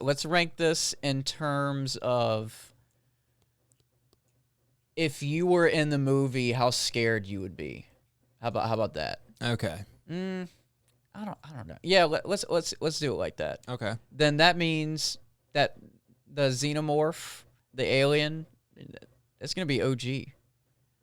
let's rank this in terms of if you were in the movie, how scared you would be. How about that? Okay. I don't know. Yeah, let's do it like that. Okay. Then that means that the xenomorph, the alien, it's gonna be OG.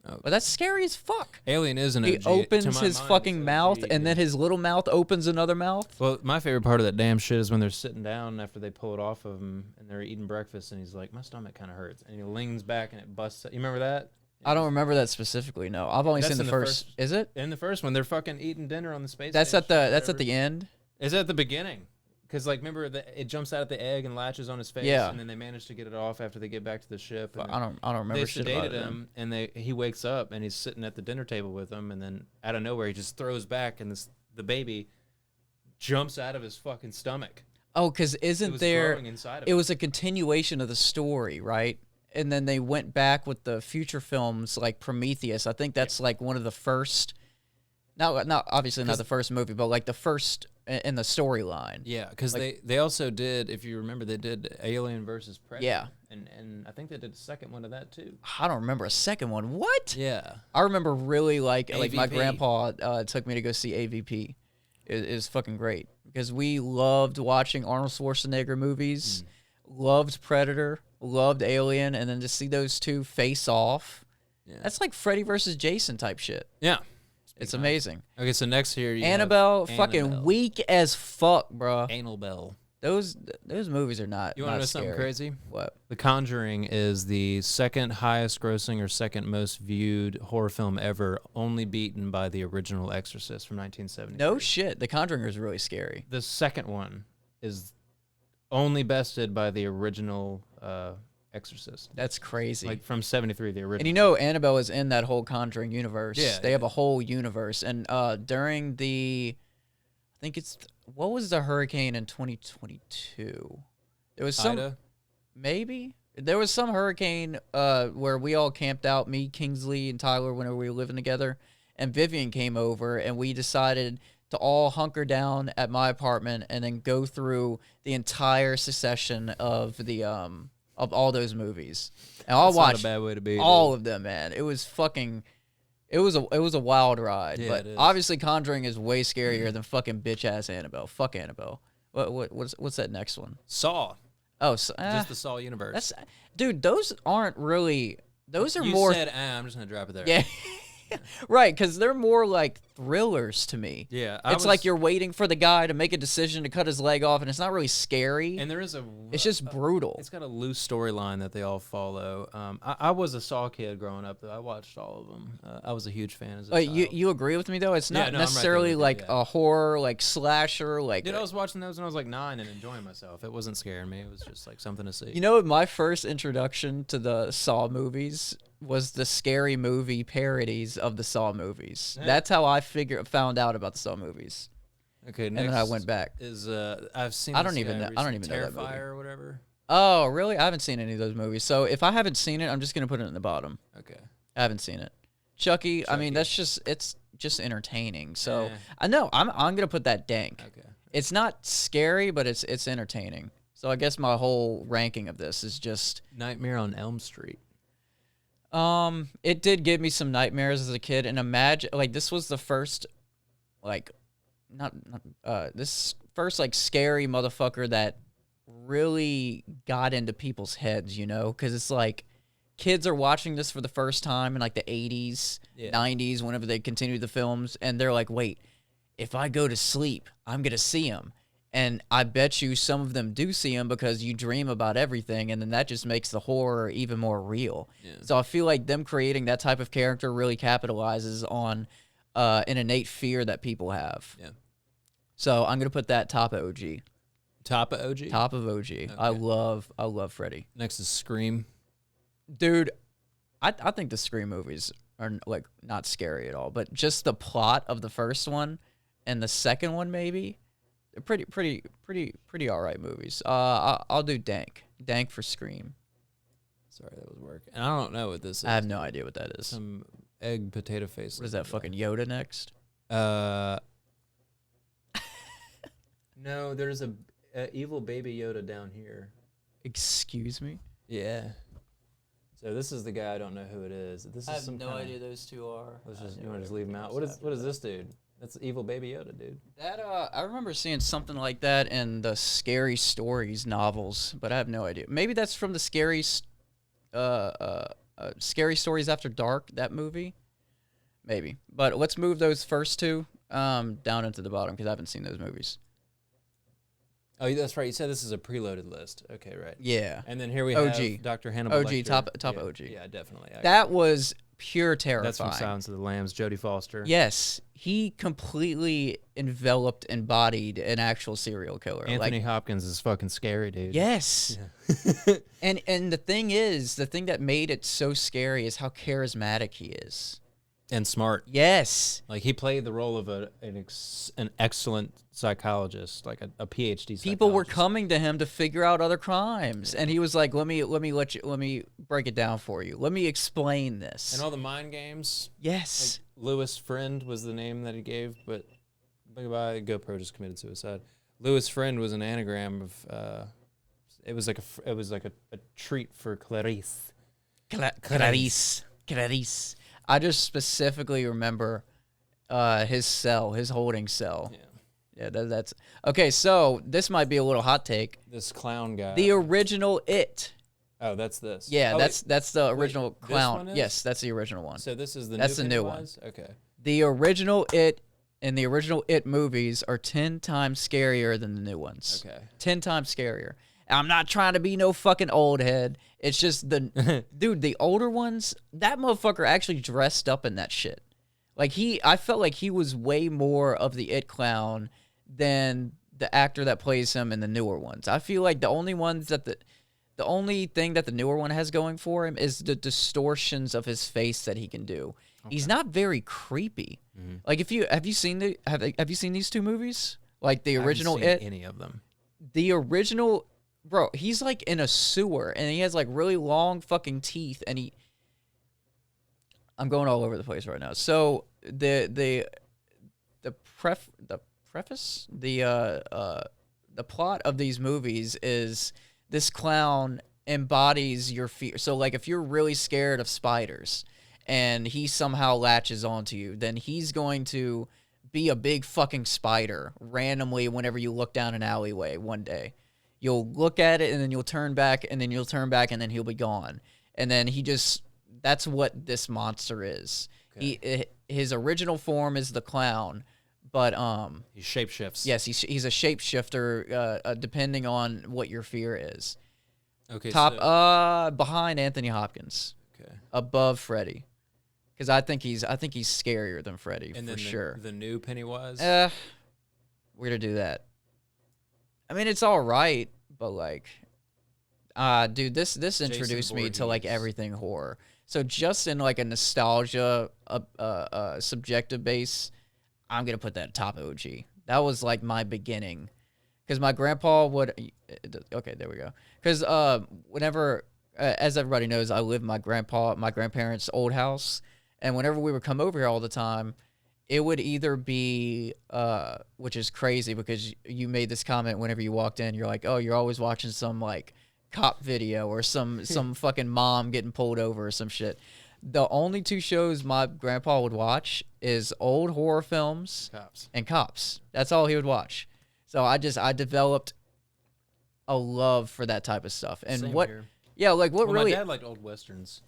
Oh. But that's scary as fuck. Alien is an OG. He opens To my his mind, fucking it's mouth, OG, and then his little mouth opens another mouth. Well, my favorite part of that damn shit is when they're sitting down after they pull it off of him, and they're eating breakfast, and he's like, "My stomach kind of hurts," and he leans back and it busts. You remember that? I don't remember that specifically. No, I've only seen the first. Is it? In the first one, they're fucking eating dinner on the space. That's station at the end. Is at the beginning? Because like, remember it jumps out at the egg and latches on his face, Yeah. and then they manage to get it off after they get back to the ship. And I don't remember. they shit about sedated it, him, and he wakes up and he's sitting at the dinner table with them, and then out of nowhere he just throws back, and the baby jumps out of his fucking stomach. Oh, because isn't there? Growing inside of it was a continuation of the story, right? And then they went back with the future films like Prometheus. I think that's like one of the first. Not obviously not the first movie, but like the first in the storyline. Yeah, because like, they also did, if you remember, they did Alien versus Predator. Yeah. And I think they did a second one of that too. I don't remember a second one. What? Yeah. I remember really like AVP. my grandpa took me to go see AVP. It was fucking great because we loved watching Arnold Schwarzenegger movies, loved Predator, loved Alien, and then to see those two face off. Yeah. That's like Freddy versus Jason type shit. Yeah. It's amazing. Okay, so next here you Annabelle, have fucking Annabelle. weak as fuck, bro. Annabelle. Those movies are not. You want to know scary. something crazy? What? The Conjuring is the second highest grossing or second most viewed horror film ever, only beaten by the original Exorcist from 1970. No shit. The Conjuring is really scary. The second one is only bested by the original Exorcist. That's crazy. Like from 73, the original. And you know Annabelle is in that whole Conjuring universe. Yeah, They have a whole universe. And during the, I think it's, what was the hurricane in 2022? There was some, Ida? maybe? There was some hurricane where we all camped out, me, Kingsley, and Tyler, whenever we were living together. And Vivian came over, and we decided to all hunker down at my apartment and then go through the entire succession of the of all those movies. And I'll watch not a bad way to be, all of them, man. It was fucking it was a wild ride. Yeah, but it is. obviously Conjuring is way scarier than fucking bitch ass Annabelle. Fuck Annabelle. What's that next one? Saw. Oh, Just the Saw universe. that's dude, those aren't really those are you more said, I'm just going to drop it there. yeah. Right, because they're more like thrillers to me. Yeah. It's like you're waiting for the guy to make a decision to cut his leg off, and it's not really scary. And there is It's just brutal. It's got a loose storyline that they all follow. I was a Saw kid growing up, though. I watched all of them. I was a huge fan as a child. You agree with me though? It's Yeah, not no, I'm right there necessarily with you, like yeah. a horror, like slasher, like. Dude, I was watching those when I was like 9 and enjoying myself. It wasn't scaring me. It was just like something to see. You know, my first introduction to the Saw movies was the scary movie parodies of the Saw movies. Yeah. That's how I found out about the Saw movies. Okay, And next then I went back. Is I've seen. I this don't even guy know- I don't recently, even know that movie. Terrifier or whatever. Oh, really? I haven't seen any of those movies. So if I haven't seen it, I'm just gonna put it in the bottom. Okay. I haven't seen it. Chucky. I mean, Chucky. it's just entertaining. So Yeah. I know I'm gonna put that dank. Okay. It's not scary, but it's entertaining. So I guess my whole ranking of this is just Nightmare on Elm Street. it did give me some nightmares as a kid, and imagine like this was the first like not this first like scary motherfucker that really got into people's heads, you know, because it's like kids are watching this for the first time in like the 80s, Yeah. 90s, whenever they continued the films, and they're like, wait, if I go to sleep, I'm gonna see him. And I bet you some of them do see him because you dream about everything, and then that just makes the horror even more real. Yeah. So I feel like them creating that type of character really capitalizes on an innate fear that people have. Yeah. So I'm gonna put that top of OG. Top of OG. Top of OG. I love Freddy. Next is Scream. Dude, I think the Scream movies are like not scary at all, but just the plot of the first one and the second one maybe, they're pretty all right movies. I'll do Dank for Scream. Sorry, that was work. And I don't know what this is. I have no idea what that is. Some egg potato face. What is that, fucking Yoda next? No, there's evil Baby Yoda down here. Excuse me? Yeah. So this is the guy. I don't know who it is. This I is have some no kinda, idea those two are. Let's just you want to just leave him out. What is this dude? That's evil Baby Yoda, dude. That I remember seeing something like that in the Scary Stories novels, but I have no idea. Maybe that's from the Scary Stories After Dark, that movie. Maybe. But let's move those first two down into the bottom because I haven't seen those movies. Oh, that's right. You said this is a preloaded list. Okay, right. Yeah. And then here we OG. have Dr. Hannibal OG, Lecter. top yeah, OG. Yeah, definitely. That was pure terrifying. That's from Silence of the Lambs, Jodie Foster. Yes, he completely embodied an actual serial killer. Anthony Hopkins is fucking scary, dude. Yes. Yeah. and the thing that made it so scary is how charismatic he is. And smart. Yes. Like he played the role of an excellent psychologist, like a PhD psychologist. People were coming to him to figure out other crimes, and he was like, "Let me break it down for you. Let me explain this." And all the mind games. Yes. Like Lewis Friend was the name that he gave, but GoPro just committed suicide. Lewis Friend was an anagram of. It was like a treat for Clarice. Clarice. I just specifically remember his holding cell. Yeah, that's okay. So this might be a little hot take. This clown guy. The original It. Oh, that's this. Yeah, oh, that's the original clown. This one is? Yes, that's the original one. So this is That's the new one. Pennywise? Okay. The original It and the original It movies are 10 times scarier than the new ones. Okay. 10 times scarier. I'm not trying to be no fucking old head. It's just dude, the older ones, that motherfucker actually dressed up in that shit. Like I felt like he was way more of the It clown than the actor that plays him in the newer ones. I feel like the only thing that the newer one has going for him is the distortions of his face that he can do. Okay. He's not very creepy. Mm-hmm. Like have you seen these two movies? Like the original I haven't seen any of them. The original, bro, he's like in a sewer and he has like really long fucking teeth and I'm going all over the place right now. So the preface, the plot of these movies is this clown embodies your fear. So like if you're really scared of spiders and he somehow latches onto you, then he's going to be a big fucking spider randomly whenever you look down an alleyway one day. You'll look at it and then you'll turn back and then you'll turn back and then he'll be gone. And then that's what this monster is. Okay. His original form is the clown, but he shapeshifts. Yes, he's a shapeshifter depending on what your fear is. Okay. Behind Anthony Hopkins. Okay. Above Freddy. Cuz I think he's scarier than Freddy and for then sure. The new Pennywise? We're going to do that. I mean, it's all right, but like dude, this introduced me to like everything horror. So just in like a nostalgia subjective base, I'm going to put that top OG. That was like my beginning. Cuz my grandpa would okay, there we go. Cuz whenever as everybody knows, I live in my grandparents' old house, and whenever we would come over here all the time, it would either be, which is crazy because you made this comment whenever you walked in. You're like, oh, you're always watching some like cop video or some fucking mom getting pulled over or some shit. The only two shows my grandpa would watch is old horror films and Cops. That's all he would watch. So I developed a love for that type of stuff. And Same what, here. Yeah, like what really. My dad liked old westerns.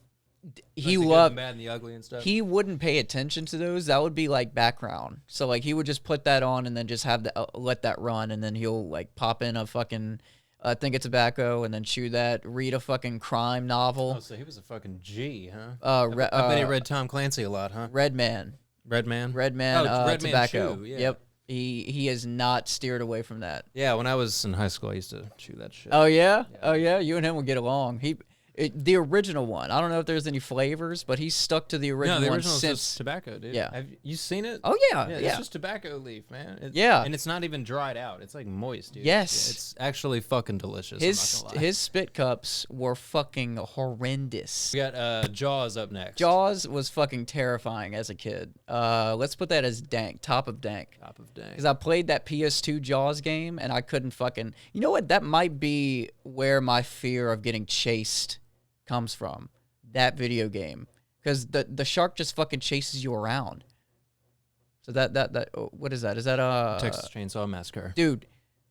He like loved the bad and the ugly and stuff. He wouldn't pay attention to those. That would be like background. So like he would just put that on and then just have let that run, and then he'll like pop in a fucking think it's tobacco and then chew that. Read a fucking crime novel. Oh, so he was a fucking G, huh? I bet he read Tom Clancy a lot, huh? Red Man. Oh, Red Man, tobacco. Chew, yeah. Yep. He has not steered away from that. Yeah, when I was in high school, I used to chew that shit. Oh yeah? Oh yeah. You and him would get along. The original one. I don't know if there's any flavors, but he's stuck to the original No, the one original is since. just tobacco, dude. Yeah. Have you seen it? Oh yeah, Yeah, yeah. it's just tobacco leaf, man. Yeah. And it's not even dried out. It's like moist, dude. Yes. Yeah, it's actually fucking delicious. His I'm not gonna lie. his spit cups were fucking horrendous. We got Jaws up next. Jaws was fucking terrifying as a kid. Let's put that as dank, top of dank. Top of dang. Because I played that PS2 Jaws game and I couldn't fucking. You know what? That might be where my fear of getting chased comes from. That video game. Because the shark just fucking chases you around. So that what is that? Is that Texas Chainsaw Massacre. dude?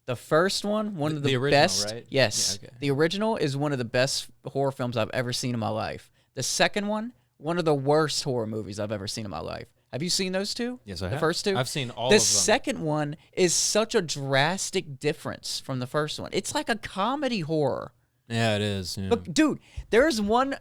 The first one, one of the original, best. right? Yes, Yeah, okay. the original is one of the best horror films I've ever seen in my life. The second one of the worst horror movies I've ever seen in my life. Have you seen those two? Yes, I have. The first two? I've seen all The of them. second one is such a drastic difference from the first one. It's like a comedy horror. Yeah, it is. Yeah. But dude, there's one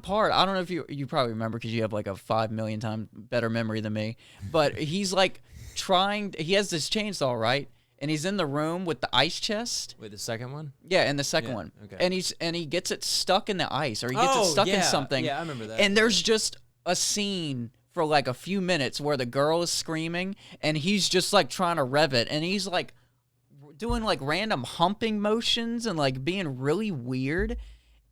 part. I don't know if you probably remember because you have like a 5 million times better memory than me. But he's like he has this chainsaw, right? And he's in the room with the ice chest. Wait, the second one? Yeah, in the second Yeah, one. okay. And he gets it stuck in the ice, or he gets it stuck in something. Yeah, I remember that. And there's just a scene for like a few minutes where the girl is screaming and he's just like trying to rev it, and he's like doing like random humping motions and like being really weird,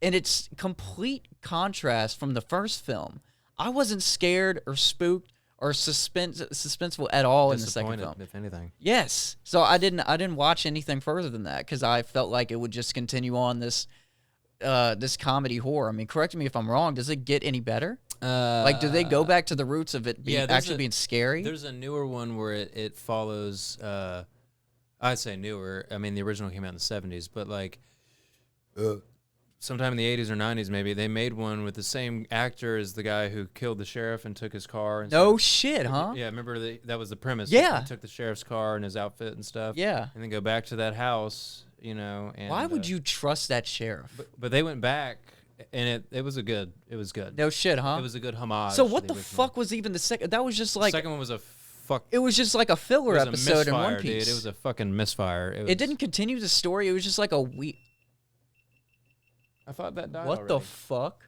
and it's complete contrast from the first film. I wasn't scared or spooked or suspenseful at all in the second film. If anything. Yes. So I didn't watch anything further than that because I felt like it would just continue on this comedy horror. I mean, correct me if I'm wrong. Does it get any better? Like, do they go back to the roots of it being scary? There's a newer one where it follows. I'd say newer. I mean, the original came out in the 70s, but like sometime in the 80s or 90s, maybe they made one with the same actor as the guy who killed the sheriff and took his car. And No shit, huh? Yeah, remember that was the premise. Yeah. He took the sheriff's car and his outfit and stuff. Yeah. And then go back to that house, you know. And, Why would you trust that sheriff? But they went back, and it was good. No shit, huh? It was a good homage. So to what the original. fuck was even the second? That was just like The second one was a fuck. it was just like a filler It was a episode in misfire, One Piece. dude. It was a fucking misfire. It didn't continue the story. It was just like a week. I thought that died What the already. fuck?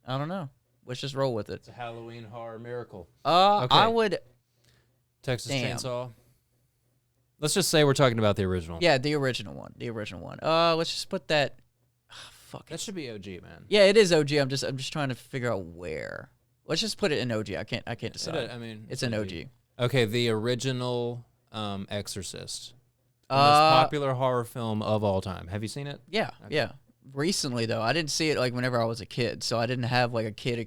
I don't know. Let's just roll with it. It's a Halloween horror miracle. I Okay. would. Texas Damn. Chainsaw. Let's just say we're talking about the original. Yeah, the original one. Let's just put that. Fuck. That should be OG, man. Yeah, it is OG. I'm just trying to figure out where. Let's just put it in OG. I can't decide. I mean, It's an OG. Okay, the original Exorcist. The most Uh, popular horror film of all time. Have you seen it? Yeah, Okay. yeah. Recently though, I didn't see it like whenever I was a kid, so I didn't have like a kid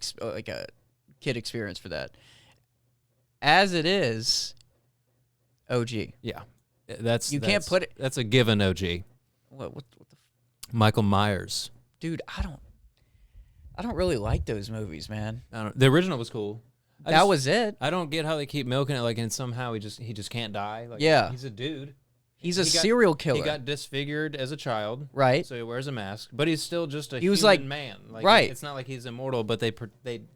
experience for that. As it is, OG. Yeah. Can't put it. That's a given OG. What the Michael Myers. dude? I don't really like those movies, man. The original was cool. That was it. I don't get how they keep milking it like, and somehow he just can't die. Like, Yeah. he's a dude. He's a He got- serial killer. He got disfigured as a child, right. so he wears a mask, but he's still just a He was human like- man. Like, right. It's not like he's immortal, but they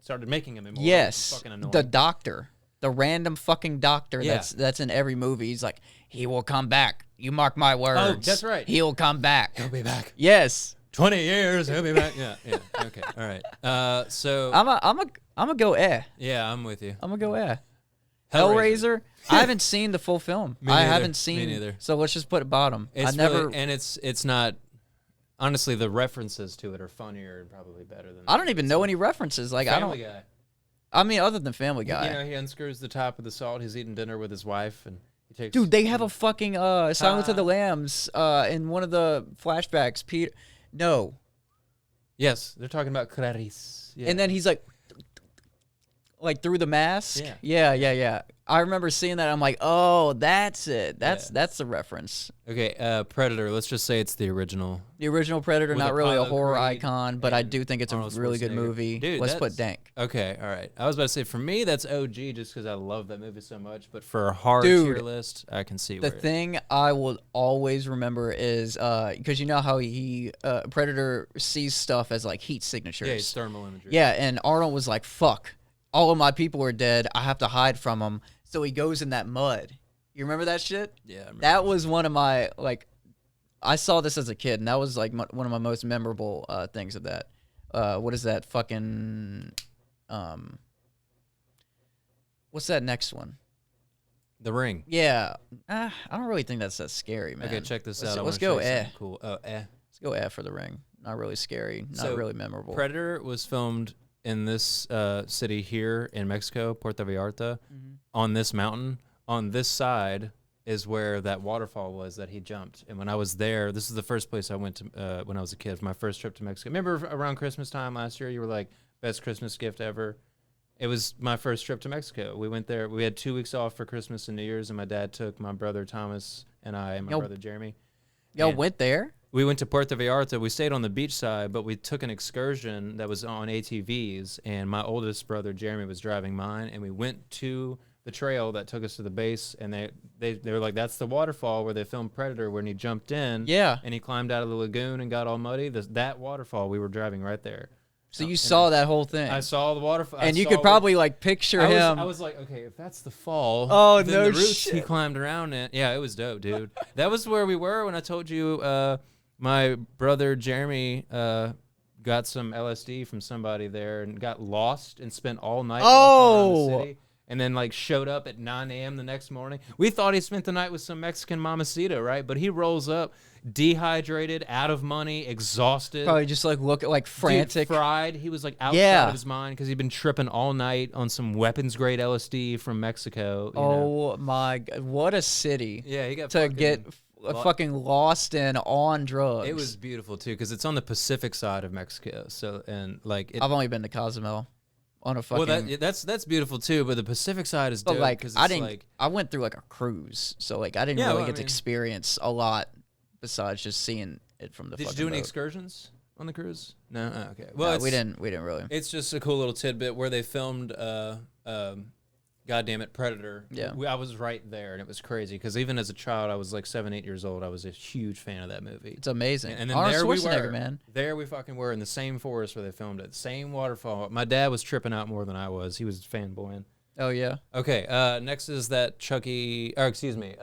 started making him immortal. Yes. It's fucking annoying. The doctor, the random fucking doctor Yeah. that's in every movie. He's like, he will come back. You mark my words. Oh, that's right. He'll come back. He'll be back. Yes. 20 years, he'll be back. Yeah. Okay. All right. So I'm a go yeah, I'm with you. I'm gonna go Hellraiser. Hellraiser. I haven't seen the full film. Me I neither. haven't Me seen. neither. So let's just put it bottom. It's I never. really, and it's not. Honestly, the references to it are funnier and probably better than. I don't even know any references. Like Family I don't. Guy. I mean, other than Family Guy. You know, he unscrews the top of the salt. He's eating dinner with his wife, and he takes. Dude, they have a fucking Silence of the Ah. Lambs in one of the flashbacks. Peter, no, Yes, they're talking about Clarice. Yeah. and then he's like through the mask. Yeah. I remember seeing that. I'm like, oh, that's it. That's the reference. Okay, Predator. Let's just say it's the original. The original Predator, With not really a Apollo horror Creed icon, but I and do think it's a Arnold really good Schwarzenegger. movie. Dude, Let's that's- put Dank. Okay, all right. I was about to say for me that's OG just because I love that movie so much. But for a hard Dude, tier list, I can see The where. thing I will always remember is because you know how he Predator sees stuff as like heat signatures. Yeah, it's thermal imagery. Yeah, and Arnold was like, "Fuck, all of my people are dead. I have to hide from them." So he goes in that mud. You remember that shit? Yeah. I remember That was one of my like. I saw this as a kid, and that was like one of my most memorable things of that. What is that fucking? What's that next one? The Ring. Yeah, I don't really think that's that scary, man. Okay, check this out. Let's go. Cool. Oh, Let's go. For the Ring. Not really scary. Not So, really memorable. Predator was filmed in this city here in Mexico, Puerto Vallarta, on this mountain. On this side is where that waterfall was that he jumped. And when I was there, this is the first place I went to when I was a kid, for my first trip to Mexico. Remember around Christmas time last year, you were like, best Christmas gift ever? It was my first trip to Mexico. We went there. We had 2 weeks off for Christmas and New Year's, and my dad took my brother Thomas and I and my brother Jeremy. Y'all went there? We went to Puerto Vallarta. We stayed on the beach side, but we took an excursion that was on ATVs, and my oldest brother, Jeremy, was driving mine, and we went to the trail that took us to the base, and they were like, that's the waterfall where they filmed Predator, when he jumped in, and he climbed out of the lagoon and got all muddy. That waterfall, we were driving right there. So you saw that whole thing. I saw the waterfall. And you could probably like picture him. I was like, okay, if that's the fall, oh, then no the roots shit. he climbed around in. Yeah, it was dope, dude. That was where we were when I told you my brother Jeremy got some LSD from somebody there and got lost and spent all night walking around the city. And then, like, showed up at 9 a.m. the next morning. We thought he spent the night with some Mexican mamacita, right? But he rolls up, dehydrated, out of money, exhausted. Probably just, like, looking, like, frantic. Dude, fried. He was, like, outside of his mind because he'd been tripping all night on some weapons-grade LSD from Mexico. You know? My God. What a city. Yeah, he got to get fucking lost in on drugs. It was beautiful, too, because it's on the Pacific side of Mexico. So, and, like... I've only been to Cozumel. On a fucking... Well, that's beautiful too, but the Pacific side is dope. But like, I I went through like a cruise, so like I didn't really get to experience a lot besides just seeing it from the. Did you do any excursions on the cruise? No, oh, okay. Well, no, we didn't really. It's just a cool little tidbit where they filmed goddamn it, Predator. Yeah. I was right there, and it was crazy because even as a child, I was like 7, 8 years old. I was a huge fan of that movie. It's amazing. And then Arnold there we Schwarzenegger, were, man. There we fucking were in the same forest where they filmed it, same waterfall. My dad was tripping out more than I was. He was fanboying. Oh yeah. Okay. Next is that Chucky. Or excuse me.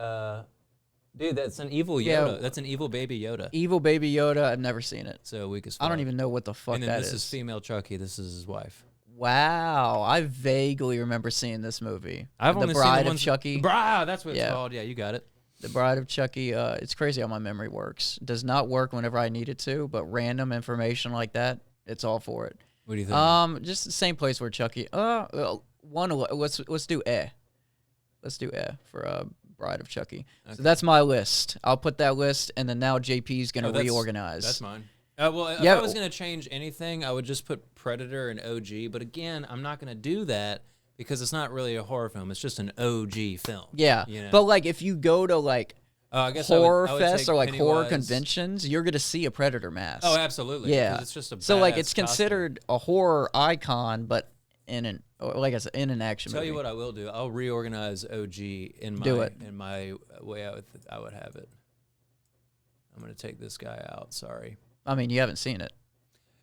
Dude, that's an evil Yoda. Yeah. That's an evil baby Yoda. Evil baby Yoda. I've never seen it. So weak as fuck. I don't even know what the fuck and then that this is female Chucky. This is his wife. Wow, I vaguely remember seeing this movie. I've only The Bride seen the of Chucky. That's what it's called. Yeah, you got it. The Bride of Chucky. It's crazy how my memory works. It does not work whenever I need it to, but random information like that, it's all for it. What do you think? Just the same place where Chucky. Let's do Let's do for Bride of Chucky. Okay. So that's my list. I'll put that list, and then now JP's gonna reorganize. That's mine. Well, if I was going to change anything, I would just put Predator and OG. But again, I'm not going to do that because it's not really a horror film. It's just an OG film. Yeah. You know? But, like, if you go to, like, I guess horror I would fest or, like, Pennywise. horror conventions, you're going to see a Predator mask. Oh, absolutely. Yeah. It's just a so, like, it's costume. considered a horror icon, but in an action movie. Tell you what I will do. I'll reorganize OG in my way I would have it. I'm going to take this guy out. Sorry. I mean, you haven't seen it.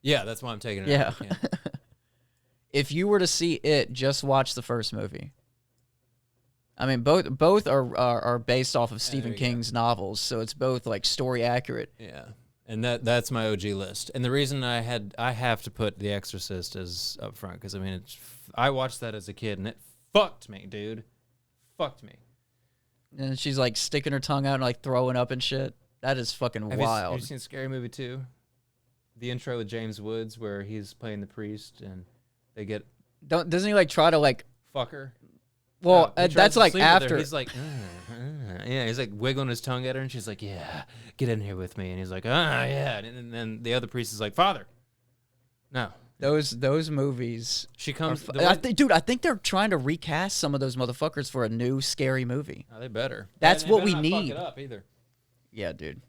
Yeah, that's why I'm taking it. Yeah. out. If you were to see it, just watch the first movie. I mean, both are based off of Stephen King's novels, so it's both like story accurate. Yeah, and that's my OG list. And the reason I have to put The Exorcist as up front because I mean, I watched that as a kid and it fucked me, dude. Fucked me. And she's like sticking her tongue out and like throwing up and shit. That is fucking wild. Have you seen Scary Movie 2? The intro with James Woods where he's playing the priest and they get... Doesn't he like try to like... Fuck her? Well, that's like after... He's like... yeah, he's like wiggling his tongue at her and she's like, yeah, get in here with me. And he's like, yeah. And then the other priest is like, Father. No. Those movies... She comes... Dude, I think they're trying to recast some of those motherfuckers for a new scary movie. Oh, they better. That's what we not need. Fuck it up either. Yeah, dude.